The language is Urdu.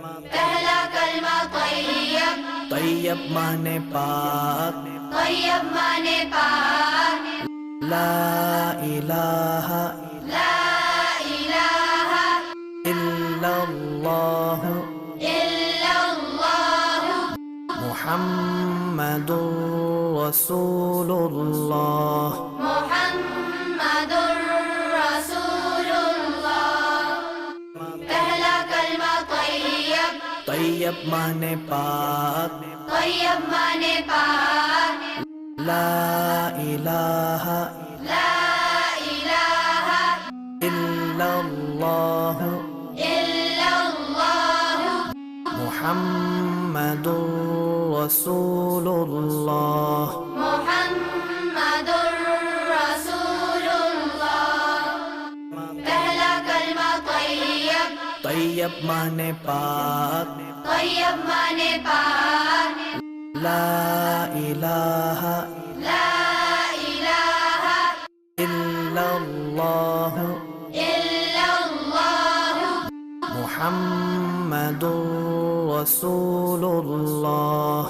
پہلا کلمہ طیب، طیب مانے پاک، طیب مانے پاک، لا الہ لا الہ الا اللہ الا اللہ محمد رسول اللہ، محمد رسول اللہ۔ پہلا کلمہ طیب، طیب مانے پاک، طیب مانے پاک، لا الہ لا الہ الا اللہ الا اللہ محمد رسول اللہ، محمد رسول اللہ۔ پہلا کلمہ طیب، طیب مانے پاک، طیب مانے پاک، لا الہ لا الہ الا اللہ الا اللہ محمد رسول اللہ،